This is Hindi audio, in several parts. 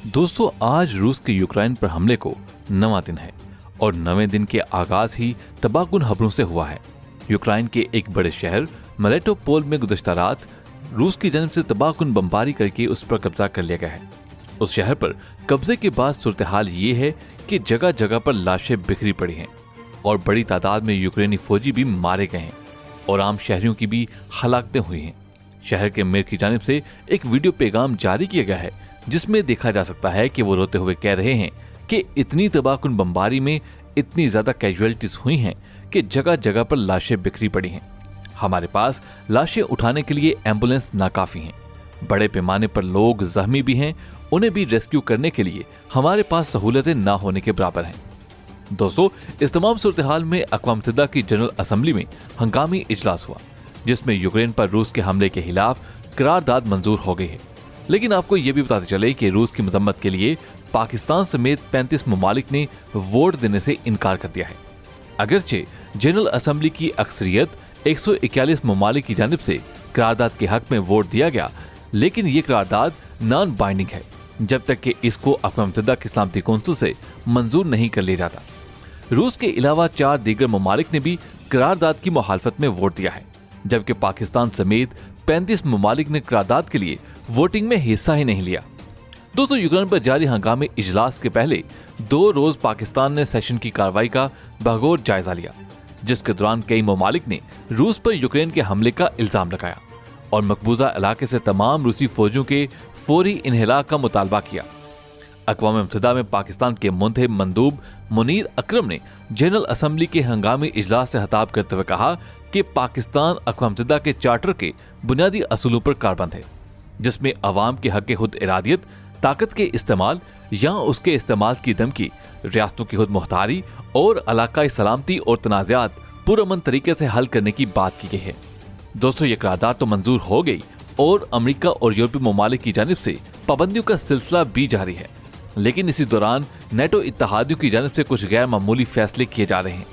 दोस्तों, आज रूस के यूक्रेन पर हमले को नवा दिन है और नवे दिन के आगाज ही तबाहकुन खबरों से हुआ है। यूक्रेन के एक बड़े शहर मेलिटोपोल में गुज़श्ता रात रूस की जानिब से तबाहकुन बमबारी करके उस पर कब्जा कर लिया गया है। उस शहर पर कब्जे के बाद सूरत हाल ये है कि जगह जगह पर लाशें बिखरी पड़ी हैं और बड़ी तादाद में यूक्रेनी फौजी भी मारे गए हैं और आम शहरियों की भी हलाकतें हुई हैं। शहर के मेयर की जानिब से एक वीडियो पैगाम जारी किया गया है जिसमें देखा जा सकता है कि वो रोते हुए कह रहे हैं कि इतनी तबाहकुन बमबारी में इतनी ज्यादा कैजुअलिटीज हुई हैं कि जगह जगह पर लाशें बिखरी पड़ी हैं। हमारे पास लाशें उठाने के लिए एम्बुलेंस नाकाफी हैं। बड़े पैमाने पर लोग जख्मी भी हैं, उन्हें भी रेस्क्यू करने के लिए हमारे पास सहूलतें ना होने के बराबर हैं। दोस्तों, इस तमाम सूरत हाल में अक़वाम मुत्तहिदा की जनरल असम्बली में हंगामी इजलास हुआ जिसमें यूक्रेन पर रूस के हमले के खिलाफ करारदाद मंजूर हो गई है। लेकिन आपको यह भी बताते चले कि रूस की मजम्मत के लिए पाकिस्तान समेत 35 ममालिक ने वोट देने से इनकार कर दिया है। अगरचे जनरल असम्बली की अक्सरियत 141 ममालिक की जानिब से करारदाद के हक में वोट दिया गया, लेकिन ये करारदाद नॉन बाइंडिंग है जब तक कि इसको अक़वाम मुत्तहिदा की सलामती कौंसिल से मंजूर नहीं कर लिया जाता। रूस के अलावा 4 दीगर ममालिक ने भी करारदाद की मुखालफत में वोट दिया है, जबकि पाकिस्तान समेत 35 ममालिक ने करारदाद के लिए वोटिंग में हिस्सा ही नहीं लिया। दोस्तों, यूक्रेन पर जारी हंगामी इजलास के पहले 2 रोज पाकिस्तान ने सेशन की कार्रवाई का बगौर जायजा लिया, जिसके दौरान कई ममालिक ने रूस पर यूक्रेन के हमले का इल्जाम लगाया और मकबूजा इलाके से तमाम रूसी फौजियों के फौरी इन्हिला का मुतालबा किया। अक़वाम मुत्तहिदा में पाकिस्तान के मुंतखब मंदूब मुनीर अकरम ने जनरल असम्बली के हंगामी इजलास से खिताब करते हुए कहा कि पाकिस्तान अक़वाम मुत्तहिदा के चार्टर के बुनियादी असूलों पर कारबंद है, जिसमें अवाम के हक खुद इरादियत, ताकत के इस्तेमाल या उसके इस्तेमाल की धमकी, रियासतों की खुद मुख्तारी और इलाकाई सलामती और तनाज़ात पुरअमन तरीके से हल करने की बात की गई है। दोस्तों, ये करारदाद तो मंजूर हो गई और अमेरिका और यूरोपीय ममालिक की जानिब से पाबंदियों का सिलसिला भी जारी है, लेकिन इसी दौरान नेटो इत्तेहादियों की जानिब से कुछ गैर मामूली फैसले किए जा रहे हैं।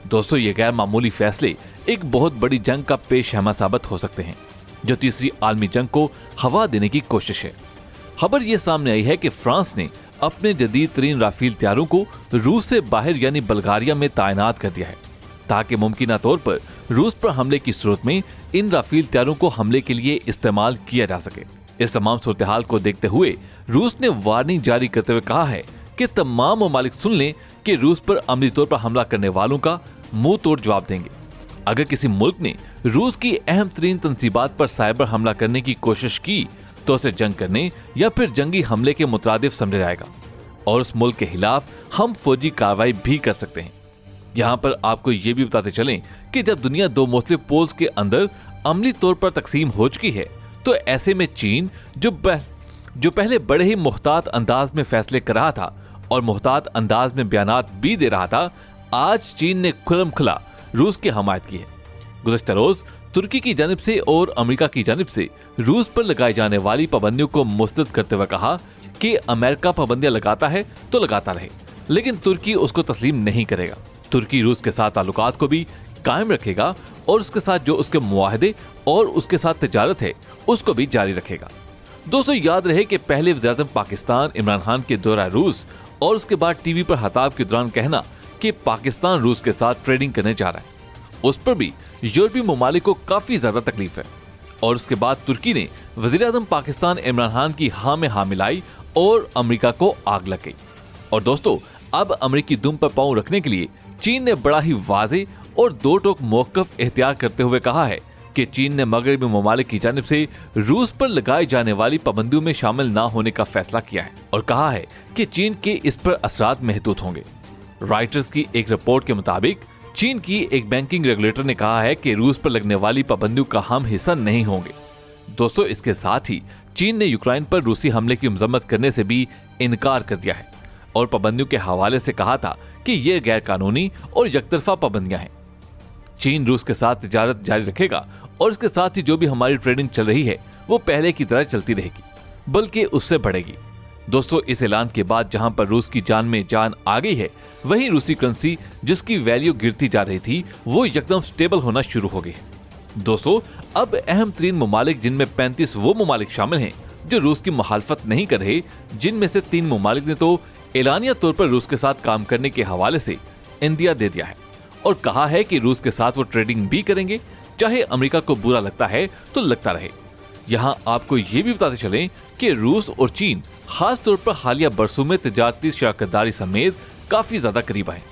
दोस्तों, ये गैर मामूली फैसले एक बहुत बड़ी जंग का पेशहमा साबित हो सकते हैं, जो तीसरी आलमी जंग को हवा देने की कोशिश है। खबर यह सामने आई है कि फ्रांस ने अपने जदीद तरीन राफेल तैयारों को रूस से बाहर यानी बल्गारिया में तैनात कर दिया है, ताकि मुमकिन तौर पर रूस पर हमले की सूरत में इन राफेल तैयारों को हमले के लिए इस्तेमाल किया जा सके। इस तमाम सूरत हाल को देखते हुए रूस ने वार्निंग जारी करते हुए कहा है कि तमाम ममालिक सुन लें कि रूस पर अमली तौर पर हमला करने वालों का मुंह तोड़ जवाब देंगे। अगर किसी मुल्क ने रूस की अहम तरीन तंसीबात पर साइबर हमला करने की कोशिश की तो उसे जंग करने या फिर जंगी हमले के मुतरादिफ समझा जाएगा और उस मुल्क के खिलाफ हम फौजी कार्रवाई भी कर सकते हैं। यहाँ पर आपको ये भी बताते चलें कि जब दुनिया 2 मुख्तलिफ पोल्स के अंदर अमली तौर पर तकसीम हो चुकी है, तो ऐसे में चीन जो पहले बड़े ही मुख्तात अंदाज में फैसले कर रहा था और मुख्तात अंदाज में बयानात भी दे रहा था, आज चीन ने खुल्म खुला रूस की हमायत की है। गुज़श्ता रोज तुर्की की जानिब से और अमेरिका की जानिब से रूस पर लगाई जाने वाली पाबंदियों को मुस्तरद करते हुए कहा कि अमेरिका पाबंदियां लगाता है तो लगाता रहे, लेकिन तुर्की उसको तस्लीम नहीं करेगा। तुर्की रूस के साथ ताल्लुकात को भी कायम रखेगा और उसके साथ जो उसके मुआहदे और उसके साथ तिजारत है उसको भी जारी रखेगा। दोस्तों, याद रहे कि पहले वज़ीर-ए-आज़म पाकिस्तान इमरान खान के दौरा रूस और उसके बाद टीवी पर खिताब के दौरान कहना कि पाकिस्तान रूस के साथ ट्रेडिंग करने जा रहा है, उस पर भी यूरोपीय ममालिक को काफी ज्यादा तकलीफ है। और उसके बाद तुर्की ने वज़ीर-ए-आज़म पाकिस्तान इमरान खान की हाँ में हाँ मिलाई और अमेरिका को आग लग गई। और दोस्तों, अब अमेरिकी दुम पर पांव रखने के लिए चीन ने बड़ा ही वाज़े और 2 टोक मौक़िफ़ इख्तियार करते हुए कहा है कि चीन ने मगरबी ममालिक की जानिब से रूस पर लगाई जाने वाली पाबंदियों में शामिल ना होने का फैसला किया है और कहा है कि चीन के इस पर असरात महदूद होंगे। रॉयटर्स की एक रिपोर्ट के मुताबिक चीन की एक बैंकिंग रेगुलेटर ने कहा है कि रूस पर लगने वाली पाबंदियों का हम हिस्सा नहीं होंगे। दोस्तों, इसके साथ ही चीन ने यूक्रेन पर रूसी हमले की मजम्मत करने से भी इनकार कर दिया है और पाबंदियों के हवाले से कहा था कि ये गैर कानूनी और यकतरफा पाबंदियां हैं। चीन रूस के साथ तिजारत जारी रखेगा और इसके साथ ही जो भी हमारी ट्रेडिंग चल रही है वो पहले की तरह चलती रहेगी, बल्कि उससे बढ़ेगी। दोस्तों, इस ऐलान के बाद जहां पर रूस की जान में जान आ गई है, वहीं रूसी करेंसी जिसकी वैल्यू गिरती जा रही थी वो एकदम स्टेबल होना शुरू हो गई है। दोस्तों, अब अहम तरीन ममालिक जिनमें 35 वो ममालिक शामिल हैं जो रूस की मुखालफत नहीं कर रहे, जिनमें से 3 ममालिक ने तो एलानिया तौर पर रूस के साथ काम करने के हवाले से इंदिया दे दिया है और कहा है कि रूस के साथ वो ट्रेडिंग भी करेंगे, चाहे अमेरिका को बुरा लगता है तो लगता रहे। यहाँ आपको ये भी बताते चलें कि रूस और चीन खास तौर पर हालिया बरसों में तिजारती शराकतदारी समेत काफी ज्यादा करीब आए।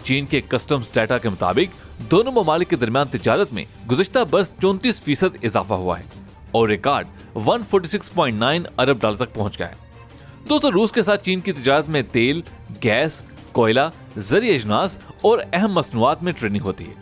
चीन के कस्टम्स डाटा के मुताबिक दोनों ममालिक के दरमियान तिजारत में गुज़िश्ता बरस 34% इजाफा हुआ है और रिकॉर्ड 146.9 अरब डॉलर तक पहुंच गया है। दोस्तों, रूस के साथ चीन की तिजारत में तेल, गैस, कोयला, ज़रिए अजनास और अहम मसनूआत में ट्रेडिंग होती है।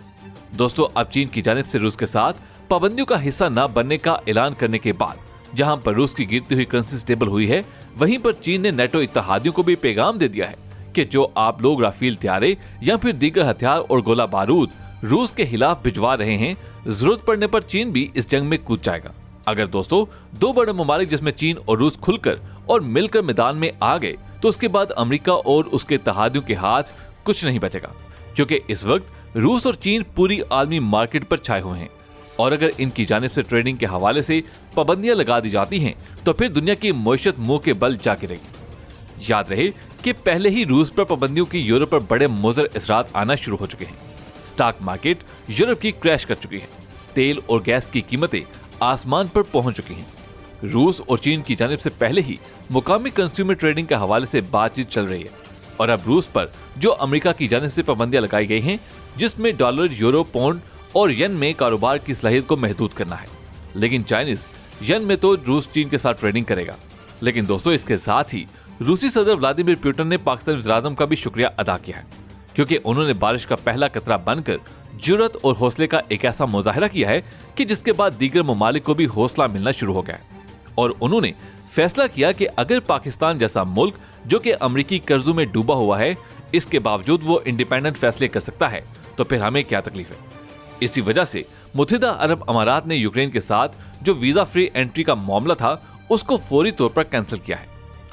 दोस्तों, अब चीन की जानिब से रूस के साथ पाबंदियों का हिस्सा न बनने का ऐलान करने के बाद जहां पर रूस की गिरती हुई करेंसी स्टेबल हुई है, वहीं पर चीन ने नेटो इत्तेहादियों को भी पैगाम दे दिया है कि जो आप लोग राफेल त्यारे या फिर दीगर हथियार और गोला बारूद रूस के खिलाफ भिजवा रहे हैं, जरूरत पड़ने पर चीन भी इस जंग में कूद जाएगा। अगर दोस्तों 2 बड़े ममालिक जिसमें चीन और रूस खुलकर और मिलकर मैदान में आ गए तो उसके बाद अमेरिका और उसके इत्तेहादियों के हाथ कुछ नहीं बचेगा, क्योंकि इस वक्त रूस और चीन पूरी आलमी मार्केट पर छाए हुए हैं और अगर इनकी जानिब से ट्रेडिंग के हवाले से पाबंदियां लगा दी जाती हैं तो फिर दुनिया की मईशत मुंह के बल जा गिरेगी। याद रहे कि पहले ही रूस पर पाबंदियों की यूरोप पर बड़े मुज़र असरात आना शुरू हो चुके हैं। स्टॉक मार्केट यूरोप की क्रैश कर चुकी है, तेल और गैस की कीमतें आसमान पर पहुंच चुकी हैं। रूस और चीन की जानिब से पहले ही मुकामी कंज्यूमर ट्रेडिंग के हवाले से बातचीत चल रही है और अब रूस पर जो अमेरिका की जानिब से पाबंदियां लगाई गई हैं, जिसमें डॉलर, यूरो, पाउंड और येन में कारोबार की सलाहियत को महदूद करना है। लेकिन चाइनीज येन में तो रूस चीन के साथ ट्रेडिंग करेगा। लेकिन दोस्तों, इसके साथ ही रूसी सदर व्लादिमीर पुतिन ने पाकिस्तानी वज़ीर-ए-आज़म का भी शुक्रिया अदा किया है, क्योंकि उन्होंने बारिश का पहला कतरा बनकर जुर्रत और हौसले का एक ऐसा मुजाहिरा किया है कि जिसके बाद दीगर ममालिक को भी हौसला मिलना शुरू हो गया है और उन्होंने फैसला किया कि अगर पाकिस्तान जैसा मुल्क जो कि अमरीकी कर्जों में डूबा हुआ है, इसके बावजूद वो इंडिपेंडेंट फैसले कर सकता है, तो फिर हमें क्या तकलीफ है। इसी वजह से मुत्तहिदा अरब अमारात ने यूक्रेन के साथ जो वीजा फ्री एंट्री का मामला था उसको फौरी तौर पर कैंसिल किया है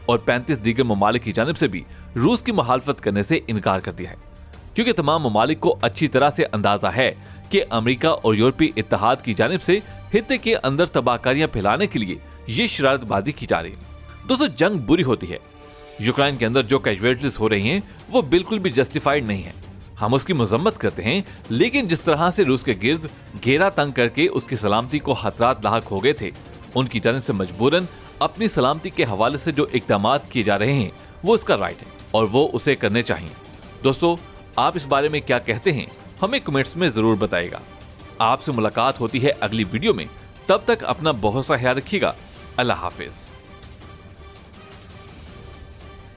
और 35 दीगर ममालिक की जानिब से भी रूस की मुखालफत करने से इनकार कर दिया है, क्योंकि तमाम ममालिक को अच्छी तरह से अंदाजा है कि अमेरिका और यूरोपीय इत्तेहाद की जानिब से हित्ते के अंदर तबाहकारियां फैलाने के लिए ये शरारतबाजी की जा रही है। दोस्तों, जंग बुरी होती है, यूक्रेन के अंदर जो कैजुअलिटीज हो रही हैं वो बिल्कुल भी जस्टिफाइड नहीं है। हम उसकी मजम्मत करते हैं, लेकिन जिस तरह से रूस के गिर्द घेरा तंग करके उसकी सलामती को खतरात लाहक हो गए थे, उनकी जानिब से मजबूरन अपनी सलामती के हवाले से जो इक़दामात किए जा रहे हैं वो उसका राइट है और वो उसे करने चाहिए। दोस्तों, आप इस बारे में क्या कहते हैं, हमें कमेंट्स में जरूर बताइएगा। आपसे मुलाकात होती है अगली वीडियो में, तब तक अपना बहुत सा ख्याल रखिएगा। अल्लाह हाफिज।